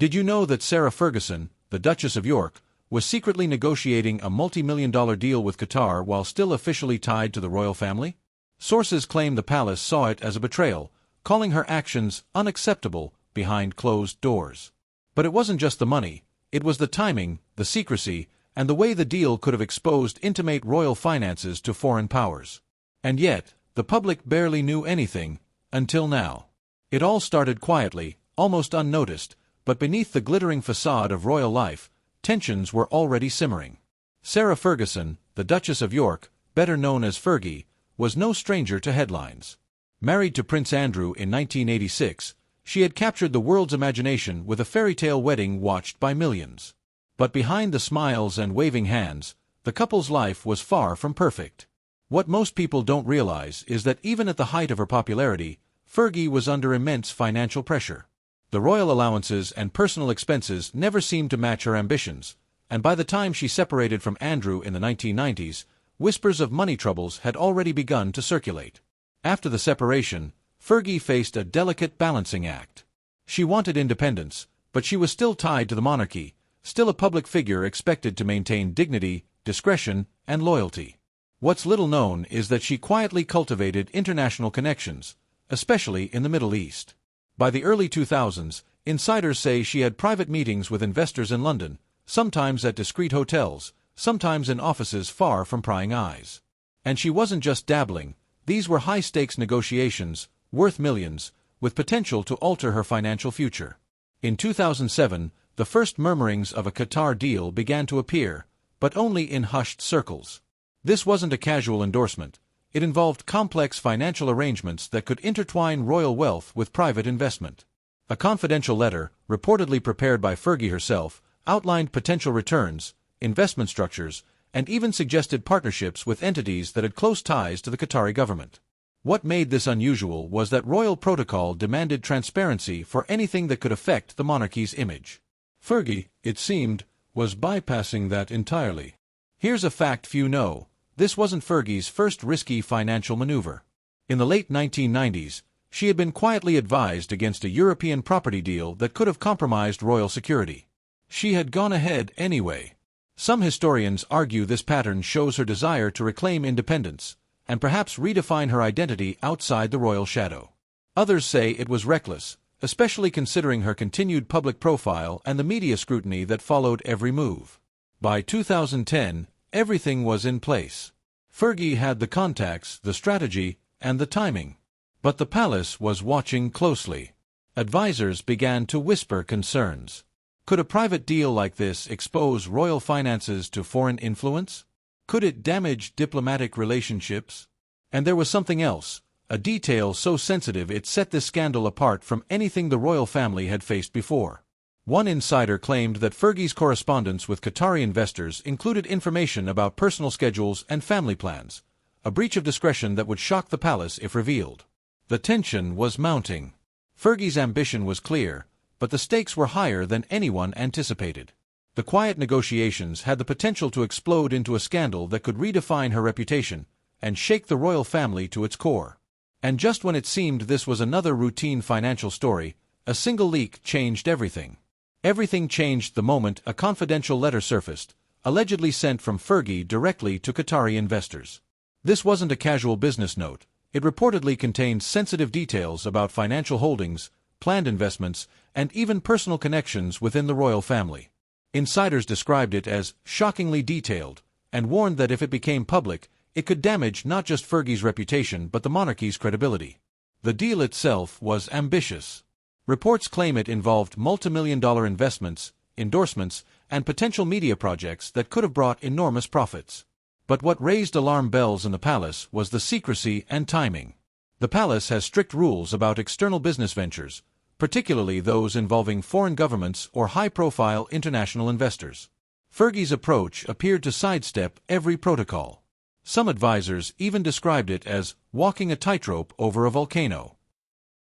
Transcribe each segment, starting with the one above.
Did you know that Sarah Ferguson, the Duchess of York, was secretly negotiating a multi-million-dollar deal with Qatar while still officially tied to the royal family? Sources claim the palace saw it as a betrayal, calling her actions unacceptable behind closed doors. But it wasn't just the money, it was the timing, the secrecy, and the way the deal could have exposed intimate royal finances to foreign powers. And yet, the public barely knew anything, until now. It all started quietly, almost unnoticed, but beneath the glittering facade of royal life, tensions were already simmering. Sarah Ferguson, the Duchess of York, better known as Fergie, was no stranger to headlines. Married to Prince Andrew in 1986, she had captured the world's imagination with a fairy-tale wedding watched by millions. But behind the smiles and waving hands, the couple's life was far from perfect. What most people don't realize is that even at the height of her popularity, Fergie was under immense financial pressure. The royal allowances and personal expenses never seemed to match her ambitions, and by the time she separated from Andrew in the 1990s, whispers of money troubles had already begun to circulate. After the separation, Fergie faced a delicate balancing act. She wanted independence, but she was still tied to the monarchy, still a public figure expected to maintain dignity, discretion, and loyalty. What's little known is that she quietly cultivated international connections, especially in the Middle East. By the early 2000s, insiders say she had private meetings with investors in London, sometimes at discreet hotels, sometimes in offices far from prying eyes. And she wasn't just dabbling, these were high-stakes negotiations, worth millions, with potential to alter her financial future. In 2007, the first murmurings of a Qatar deal began to appear, but only in hushed circles. This wasn't a casual endorsement. It involved complex financial arrangements that could intertwine royal wealth with private investment. A confidential letter, reportedly prepared by Fergie herself, outlined potential returns, investment structures, and even suggested partnerships with entities that had close ties to the Qatari government. What made this unusual was that royal protocol demanded transparency for anything that could affect the monarchy's image. Fergie, it seemed, was bypassing that entirely. Here's a fact few know. This wasn't Fergie's first risky financial maneuver. In the late 1990s, she had been quietly advised against a European property deal that could have compromised royal security. She had gone ahead anyway. Some historians argue this pattern shows her desire to reclaim independence, and perhaps redefine her identity outside the royal shadow. Others say it was reckless, especially considering her continued public profile and the media scrutiny that followed every move. By 2010, everything was in place. Fergie had the contacts, the strategy, and the timing. But the palace was watching closely. Advisors began to whisper concerns. Could a private deal like this expose royal finances to foreign influence? Could it damage diplomatic relationships? And there was something else, a detail so sensitive it set this scandal apart from anything the royal family had faced before. One insider claimed that Fergie's correspondence with Qatari investors included information about personal schedules and family plans, a breach of discretion that would shock the palace if revealed. The tension was mounting. Fergie's ambition was clear, but the stakes were higher than anyone anticipated. The quiet negotiations had the potential to explode into a scandal that could redefine her reputation and shake the royal family to its core. And just when it seemed this was another routine financial story, a single leak changed everything. Everything changed the moment a confidential letter surfaced, allegedly sent from Fergie directly to Qatari investors. This wasn't a casual business note. It reportedly contained sensitive details about financial holdings, planned investments, and even personal connections within the royal family. Insiders described it as shockingly detailed, and warned that if it became public, it could damage not just Fergie's reputation but the monarchy's credibility. The deal itself was ambitious. Reports claim it involved multi-million-dollar investments, endorsements, and potential media projects that could have brought enormous profits. But what raised alarm bells in the palace was the secrecy and timing. The palace has strict rules about external business ventures, particularly those involving foreign governments or high-profile international investors. Fergie's approach appeared to sidestep every protocol. Some advisors even described it as walking a tightrope over a volcano.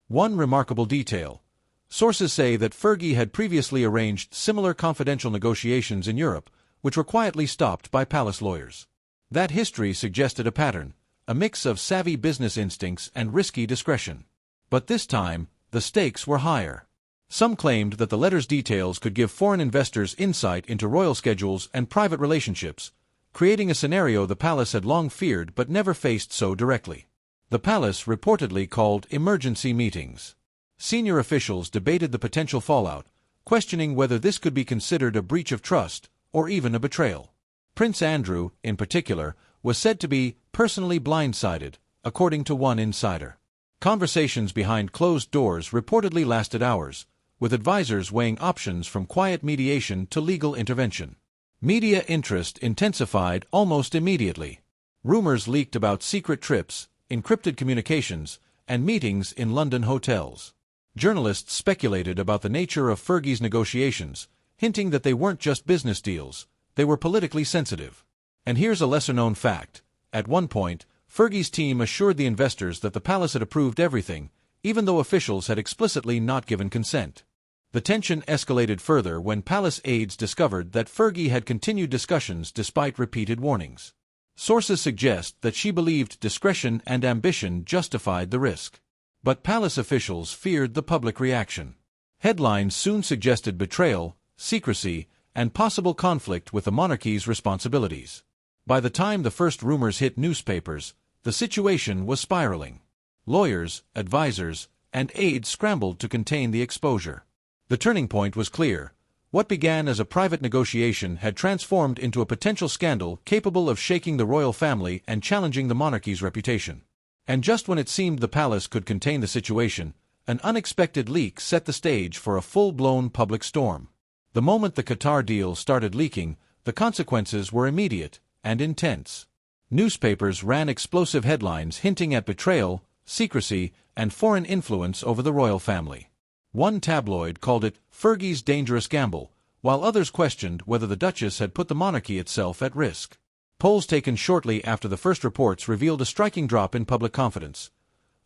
One remarkable detail. Sources say that Fergie had previously arranged similar confidential negotiations in Europe, which were quietly stopped by palace lawyers. That history suggested a pattern, a mix of savvy business instincts and risky discretion. But this time, the stakes were higher. Some claimed that the letter's details could give foreign investors insight into royal schedules and private relationships, creating a scenario the palace had long feared but never faced so directly. The palace reportedly called emergency meetings. Senior officials debated the potential fallout, questioning whether this could be considered a breach of trust or even a betrayal. Prince Andrew, in particular, was said to be personally blindsided, according to one insider. Conversations behind closed doors reportedly lasted hours, with advisors weighing options from quiet mediation to legal intervention. Media interest intensified almost immediately. Rumors leaked about secret trips, encrypted communications, and meetings in London hotels. Journalists speculated about the nature of Fergie's negotiations, hinting that they weren't just business deals, they were politically sensitive. And here's a lesser-known fact. At one point, Fergie's team assured the investors that the palace had approved everything, even though officials had explicitly not given consent. The tension escalated further when palace aides discovered that Fergie had continued discussions despite repeated warnings. Sources suggest that she believed discretion and ambition justified the risk. But palace officials feared the public reaction. Headlines soon suggested betrayal, secrecy, and possible conflict with the monarchy's responsibilities. By the time the first rumors hit newspapers, the situation was spiraling. Lawyers, advisors, and aides scrambled to contain the exposure. The turning point was clear. What began as a private negotiation had transformed into a potential scandal capable of shaking the royal family and challenging the monarchy's reputation. And just when it seemed the palace could contain the situation, an unexpected leak set the stage for a full-blown public storm. The moment the Qatar deal started leaking, the consequences were immediate and intense. Newspapers ran explosive headlines hinting at betrayal, secrecy, and foreign influence over the royal family. One tabloid called it Fergie's dangerous gamble, while others questioned whether the Duchess had put the monarchy itself at risk. Polls taken shortly after the first reports revealed a striking drop in public confidence.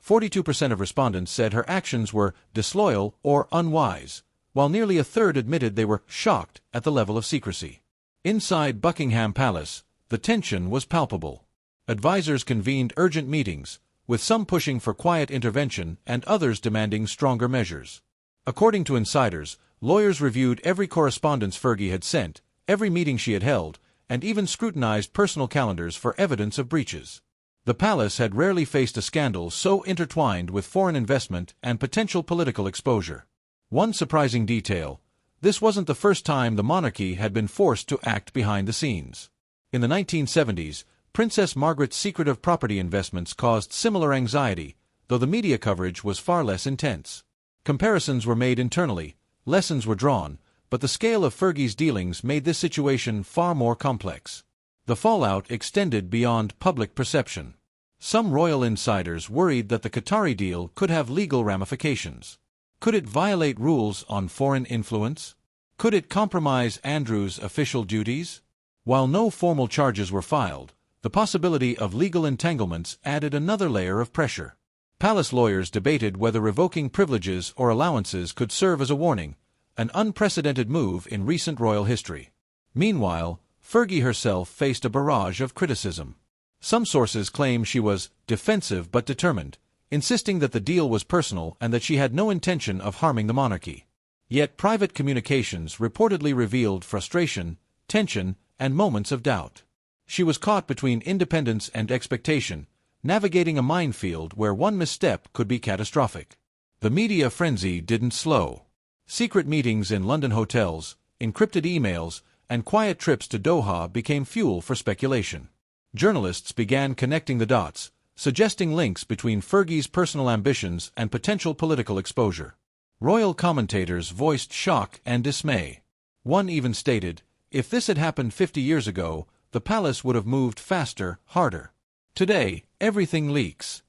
42% of respondents said her actions were disloyal or unwise, while nearly a third admitted they were shocked at the level of secrecy. Inside Buckingham Palace, the tension was palpable. Advisors convened urgent meetings, with some pushing for quiet intervention and others demanding stronger measures. According to insiders, lawyers reviewed every correspondence Fergie had sent, every meeting she had held, and even scrutinized personal calendars for evidence of breaches. The palace had rarely faced a scandal so intertwined with foreign investment and potential political exposure. One surprising detail: this wasn't the first time the monarchy had been forced to act behind the scenes. In the 1970s, Princess Margaret's secretive property investments caused similar anxiety, though the media coverage was far less intense. Comparisons were made internally, lessons were drawn, but the scale of Fergie's dealings made this situation far more complex. The fallout extended beyond public perception. Some royal insiders worried that the Qatari deal could have legal ramifications. Could it violate rules on foreign influence? Could it compromise Andrew's official duties? While no formal charges were filed, the possibility of legal entanglements added another layer of pressure. Palace lawyers debated whether revoking privileges or allowances could serve as a warning, an unprecedented move in recent royal history. Meanwhile, Fergie herself faced a barrage of criticism. Some sources claim she was defensive but determined, insisting that the deal was personal and that she had no intention of harming the monarchy. Yet private communications reportedly revealed frustration, tension, and moments of doubt. She was caught between independence and expectation, navigating a minefield where one misstep could be catastrophic. The media frenzy didn't slow. Secret meetings in London hotels, encrypted emails, and quiet trips to Doha became fuel for speculation. Journalists began connecting the dots, suggesting links between Fergie's personal ambitions and potential political exposure. Royal commentators voiced shock and dismay. One even stated, "If this had happened 50 years ago, the palace would have moved faster, harder. Today, everything leaks."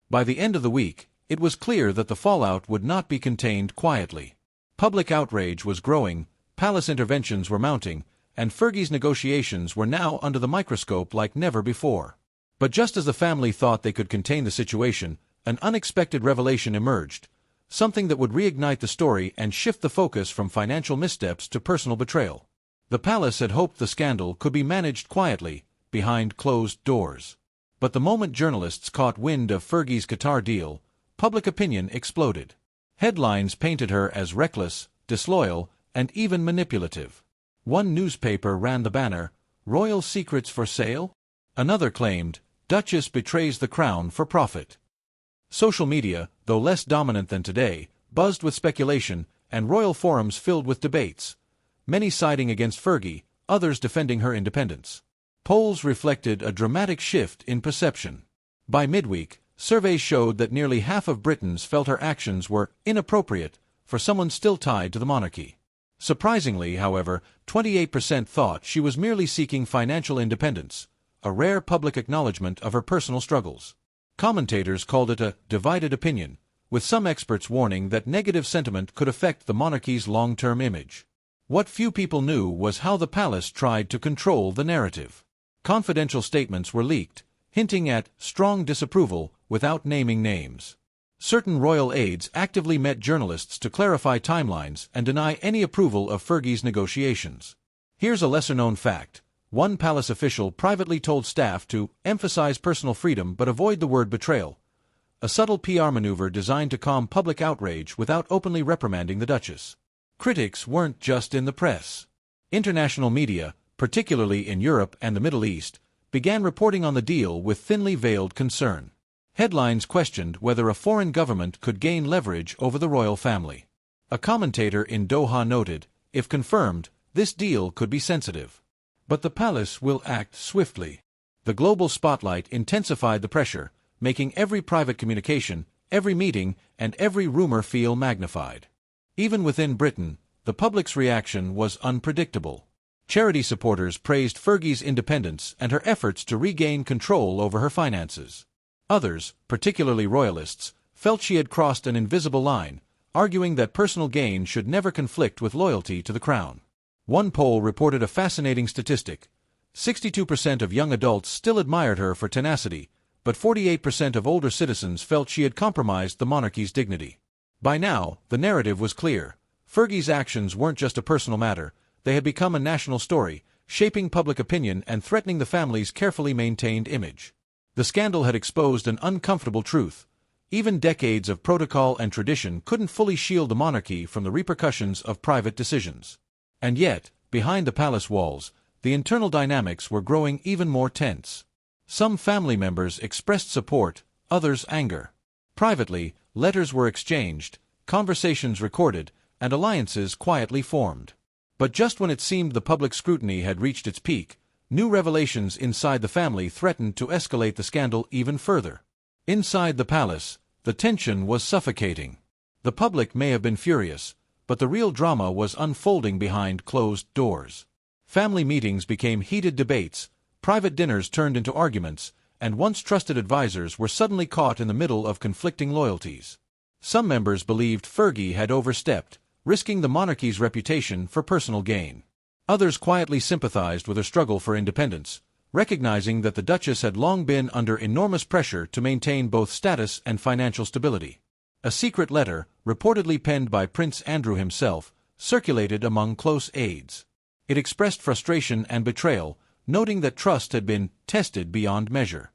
By the end of the week, it was clear that the fallout would not be contained quietly. Public outrage was growing, palace interventions were mounting, and Fergie's negotiations were now under the microscope like never before. But just as the family thought they could contain the situation, an unexpected revelation emerged, something that would reignite the story and shift the focus from financial missteps to personal betrayal. The palace had hoped the scandal could be managed quietly, behind closed doors. But the moment journalists caught wind of Fergie's Qatar deal, public opinion exploded. Headlines painted her as reckless, disloyal, and even manipulative. One newspaper ran the banner, "Royal Secrets for Sale?" Another claimed, "Duchess betrays the crown for profit." Social media, though less dominant than today, buzzed with speculation, and royal forums filled with debates, many siding against Fergie, others defending her independence. Polls reflected a dramatic shift in perception. By midweek, surveys showed that nearly half of Britons felt her actions were inappropriate for someone still tied to the monarchy. Surprisingly, however, 28% thought she was merely seeking financial independence, a rare public acknowledgement of her personal struggles. Commentators called it a divided opinion, with some experts warning that negative sentiment could affect the monarchy's long-term image. What few people knew was how the palace tried to control the narrative. Confidential statements were leaked, hinting at strong disapproval without naming names. Certain royal aides actively met journalists to clarify timelines and deny any approval of Fergie's negotiations. Here's a lesser-known fact. One palace official privately told staff to emphasize personal freedom but avoid the word betrayal, a subtle PR maneuver designed to calm public outrage without openly reprimanding the Duchess. Critics weren't just in the press. International media, particularly in Europe and the Middle East, began reporting on the deal with thinly veiled concern. Headlines questioned whether a foreign government could gain leverage over the royal family. A commentator in Doha noted, if confirmed, this deal could be sensitive. But the palace will act swiftly. The global spotlight intensified the pressure, making every private communication, every meeting, and every rumor feel magnified. Even within Britain, the public's reaction was unpredictable. Charity supporters praised Fergie's independence and her efforts to regain control over her finances. Others, particularly royalists, felt she had crossed an invisible line, arguing that personal gain should never conflict with loyalty to the crown. One poll reported a fascinating statistic. 62% of young adults still admired her for tenacity, but 48% of older citizens felt she had compromised the monarchy's dignity. By now, the narrative was clear. Fergie's actions weren't just a personal matter, they had become a national story, shaping public opinion and threatening the family's carefully maintained image. The scandal had exposed an uncomfortable truth. Even decades of protocol and tradition couldn't fully shield the monarchy from the repercussions of private decisions. And yet, behind the palace walls, the internal dynamics were growing even more tense. Some family members expressed support, others anger. Privately, letters were exchanged, conversations recorded, and alliances quietly formed. But just when it seemed the public scrutiny had reached its peak, new revelations inside the family threatened to escalate the scandal even further. Inside the palace, the tension was suffocating. The public may have been furious, but the real drama was unfolding behind closed doors. Family meetings became heated debates, private dinners turned into arguments, and once trusted advisors were suddenly caught in the middle of conflicting loyalties. Some members believed Fergie had overstepped, risking the monarchy's reputation for personal gain. Others quietly sympathized with her struggle for independence, recognizing that the Duchess had long been under enormous pressure to maintain both status and financial stability. A secret letter, reportedly penned by Prince Andrew himself, circulated among close aides. It expressed frustration and betrayal, noting that trust had been tested beyond measure.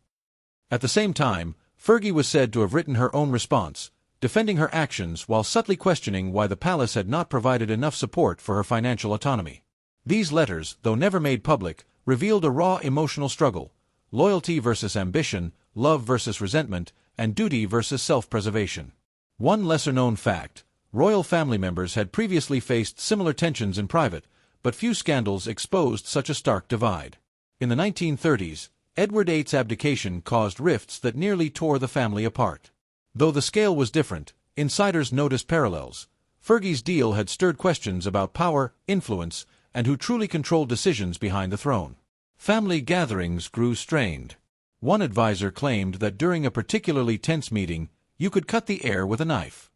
At the same time, Fergie was said to have written her own response, defending her actions while subtly questioning why the palace had not provided enough support for her financial autonomy. These letters, though never made public, revealed a raw emotional struggle: loyalty versus ambition, love versus resentment, and duty versus self-preservation. One lesser-known fact: royal family members had previously faced similar tensions in private, but few scandals exposed such a stark divide. In the 1930s, Edward VIII's abdication caused rifts that nearly tore the family apart. Though the scale was different, insiders noticed parallels. Fergie's deal had stirred questions about power, influence, and who truly controlled decisions behind the throne. Family gatherings grew strained. One advisor claimed that during a particularly tense meeting, you could cut the air with a knife.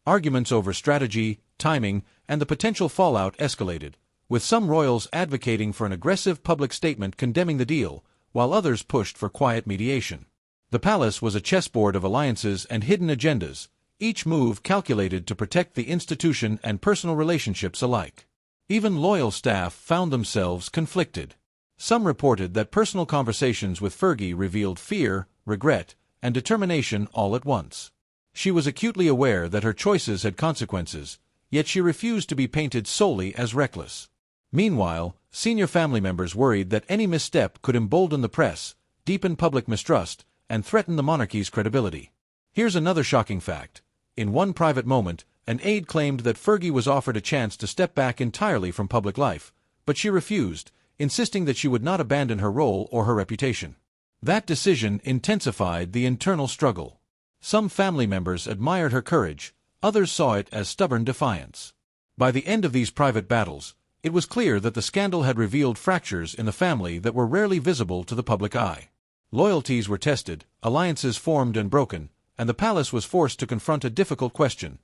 Arguments over strategy, timing, and the potential fallout escalated, with some royals advocating for an aggressive public statement condemning the deal, while others pushed for quiet mediation. The palace was a chessboard of alliances and hidden agendas, each move calculated to protect the institution and personal relationships alike. Even loyal staff found themselves conflicted. Some reported that personal conversations with Fergie revealed fear, regret, and determination all at once. She was acutely aware that her choices had consequences, yet she refused to be painted solely as reckless. Meanwhile, senior family members worried that any misstep could embolden the press, deepen public mistrust, and threaten the monarchy's credibility. Here's another shocking fact. In one private moment, an aide claimed that Fergie was offered a chance to step back entirely from public life, but she refused, insisting that she would not abandon her role or her reputation. That decision intensified the internal struggle. Some family members admired her courage, others saw it as stubborn defiance. By the end of these private battles, it was clear that the scandal had revealed fractures in the family that were rarely visible to the public eye. Loyalties were tested, alliances formed and broken, and the palace was forced to confront a difficult question.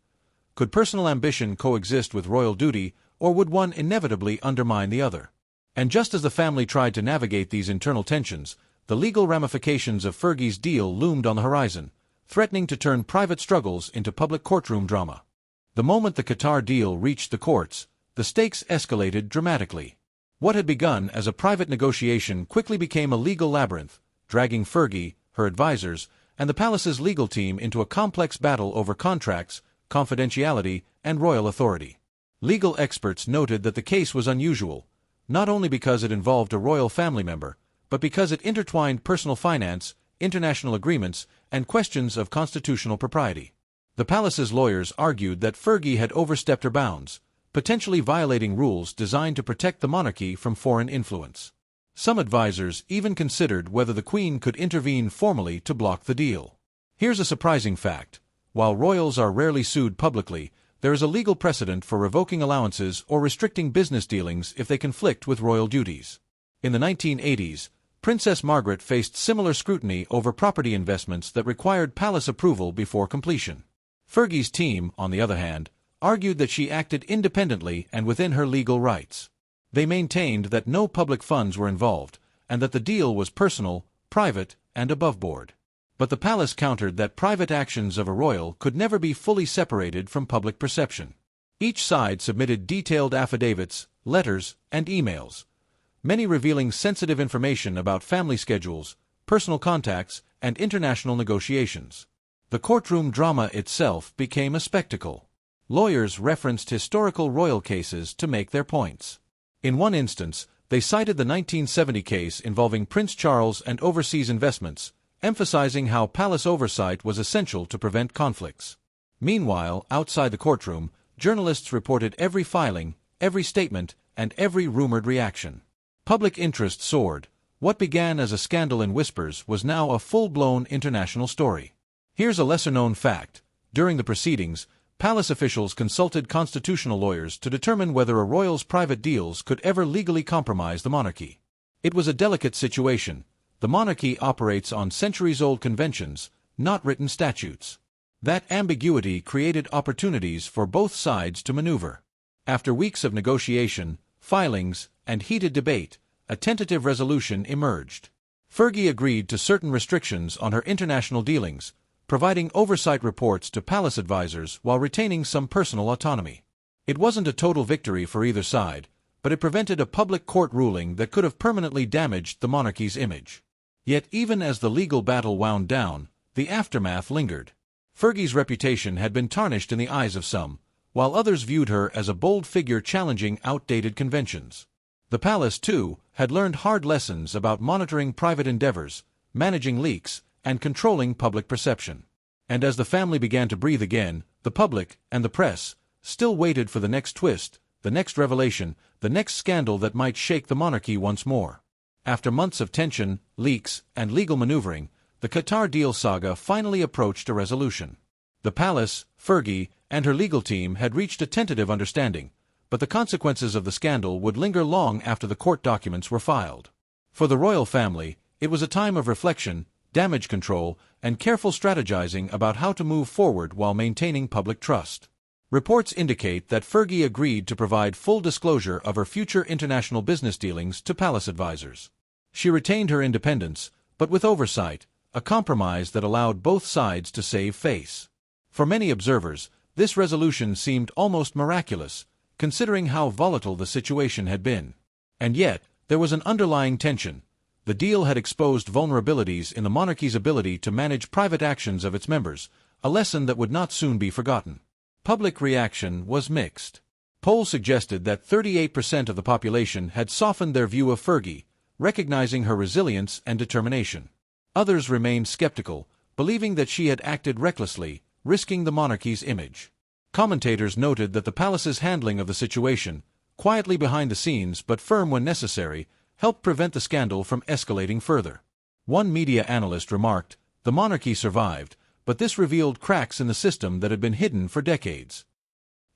Could personal ambition coexist with royal duty, or would one inevitably undermine the other? And just as the family tried to navigate these internal tensions, the legal ramifications of Fergie's deal loomed on the horizon, threatening to turn private struggles into public courtroom drama. The moment the Qatar deal reached the courts, the stakes escalated dramatically. What had begun as a private negotiation quickly became a legal labyrinth, dragging Fergie, her advisors, and the palace's legal team into a complex battle over contracts, confidentiality, and royal authority. Legal experts noted that the case was unusual, not only because it involved a royal family member, but because it intertwined personal finance, international agreements, and questions of constitutional propriety. The palace's lawyers argued that Fergie had overstepped her bounds, potentially violating rules designed to protect the monarchy from foreign influence. Some advisors even considered whether the Queen could intervene formally to block the deal. Here's a surprising fact. While royals are rarely sued publicly, there is a legal precedent for revoking allowances or restricting business dealings if they conflict with royal duties. In the 1980s, Princess Margaret faced similar scrutiny over property investments that required palace approval before completion. Fergie's team, on the other hand, argued that she acted independently and within her legal rights. They maintained that no public funds were involved, and that the deal was personal, private, and above-board. But the palace countered that private actions of a royal could never be fully separated from public perception. Each side submitted detailed affidavits, letters, and emails, many revealing sensitive information about family schedules, personal contacts, and international negotiations. The courtroom drama itself became a spectacle. Lawyers referenced historical royal cases to make their points. In one instance, they cited the 1970 case involving Prince Charles and overseas investments, emphasizing how palace oversight was essential to prevent conflicts. Meanwhile, outside the courtroom, journalists reported every filing, every statement, and every rumored reaction. Public interest soared. What began as a scandal in whispers was now a full-blown international story. Here's a lesser-known fact. During the proceedings, palace officials consulted constitutional lawyers to determine whether a royal's private deals could ever legally compromise the monarchy. It was a delicate situation. The monarchy operates on centuries-old conventions, not written statutes. That ambiguity created opportunities for both sides to maneuver. After weeks of negotiation, filings, and heated debate, a tentative resolution emerged. Fergie agreed to certain restrictions on her international dealings, providing oversight reports to palace advisors while retaining some personal autonomy. It wasn't a total victory for either side, but it prevented a public court ruling that could have permanently damaged the monarchy's image. Yet even as the legal battle wound down, the aftermath lingered. Fergie's reputation had been tarnished in the eyes of some, while others viewed her as a bold figure challenging outdated conventions. The palace, too, had learned hard lessons about monitoring private endeavors, managing leaks, and controlling public perception. And as the family began to breathe again, the public and the press still waited for the next twist, the next revelation, the next scandal that might shake the monarchy once more. After months of tension, leaks, and legal maneuvering, the Qatar deal saga finally approached a resolution. The palace, Fergie, and her legal team had reached a tentative understanding, but the consequences of the scandal would linger long after the court documents were filed. For the royal family, it was a time of reflection, damage control, and careful strategizing about how to move forward while maintaining public trust. Reports indicate that Fergie agreed to provide full disclosure of her future international business dealings to palace advisors. She retained her independence, but with oversight, a compromise that allowed both sides to save face. For many observers, this resolution seemed almost miraculous, considering how volatile the situation had been. And yet, there was an underlying tension. The deal had exposed vulnerabilities in the monarchy's ability to manage private actions of its members, a lesson that would not soon be forgotten. Public reaction was mixed. Polls suggested that 38% of the population had softened their view of Fergie, recognizing her resilience and determination. Others remained skeptical, believing that she had acted recklessly, risking the monarchy's image. Commentators noted that the palace's handling of the situation, quietly behind the scenes but firm when necessary, helped prevent the scandal from escalating further. One media analyst remarked, "The monarchy survived, but this revealed cracks in the system that had been hidden for decades."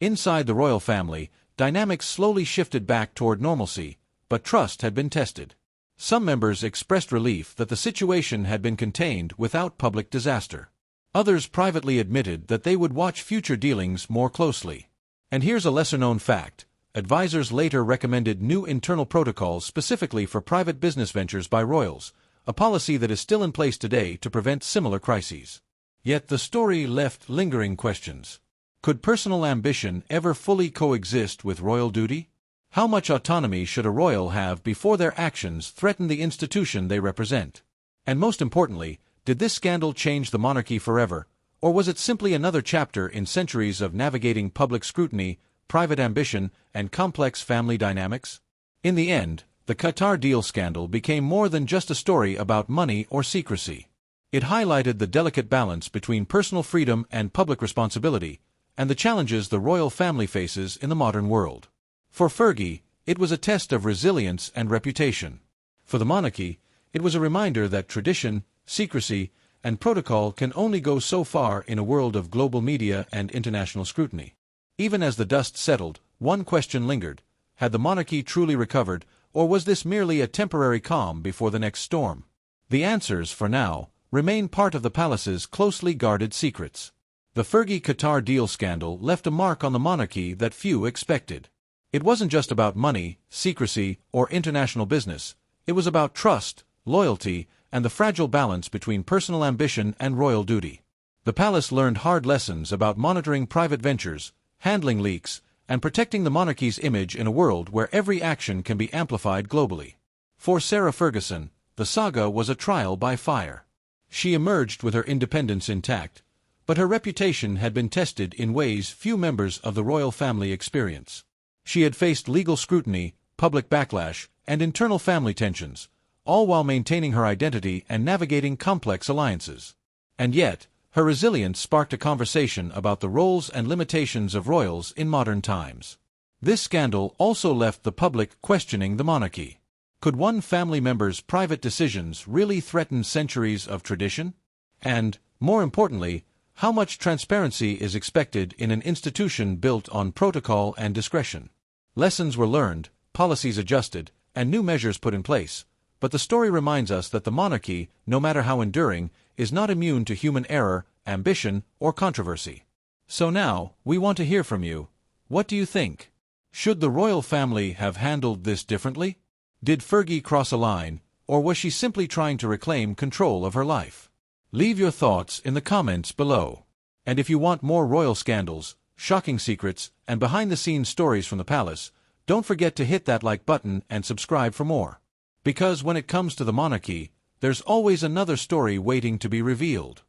Inside the royal family, dynamics slowly shifted back toward normalcy, but trust had been tested. Some members expressed relief that the situation had been contained without public disaster. Others privately admitted that they would watch future dealings more closely. And here's a lesser-known fact. Advisors later recommended new internal protocols specifically for private business ventures by royals, a policy that is still in place today to prevent similar crises. Yet the story left lingering questions. Could personal ambition ever fully coexist with royal duty? How much autonomy should a royal have before their actions threaten the institution they represent? And most importantly, did this scandal change the monarchy forever, or was it simply another chapter in centuries of navigating public scrutiny, private ambition, and complex family dynamics? In the end, the Qatar deal scandal became more than just a story about money or secrecy. It highlighted the delicate balance between personal freedom and public responsibility, and the challenges the royal family faces in the modern world. For Fergie, it was a test of resilience and reputation. For the monarchy, it was a reminder that tradition, secrecy, and protocol can only go so far in a world of global media and international scrutiny. Even as the dust settled, one question lingered: had the monarchy truly recovered, or was this merely a temporary calm before the next storm? The answers, for now, remain part of the palace's closely guarded secrets. The Fergie-Qatar deal scandal left a mark on the monarchy that few expected. It wasn't just about money, secrecy, or international business. It was about trust, loyalty, and the fragile balance between personal ambition and royal duty. The palace learned hard lessons about monitoring private ventures, handling leaks, and protecting the monarchy's image in a world where every action can be amplified globally. For Sarah Ferguson, the saga was a trial by fire. She emerged with her independence intact, but her reputation had been tested in ways few members of the royal family experience. She had faced legal scrutiny, public backlash, and internal family tensions, all while maintaining her identity and navigating complex alliances. And yet, her resilience sparked a conversation about the roles and limitations of royals in modern times. This scandal also left the public questioning the monarchy. Could one family member's private decisions really threaten centuries of tradition? And, more importantly, how much transparency is expected in an institution built on protocol and discretion? Lessons were learned, policies adjusted, and new measures put in place, but the story reminds us that the monarchy, no matter how enduring, is not immune to human error, ambition, or controversy. So now, we want to hear from you. What do you think? Should the royal family have handled this differently? Did Fergie cross a line, or was she simply trying to reclaim control of her life? Leave your thoughts in the comments below. And if you want more royal scandals, shocking secrets, and behind-the-scenes stories from the palace, don't forget to hit that like button and subscribe for more. Because when it comes to the monarchy, there's always another story waiting to be revealed.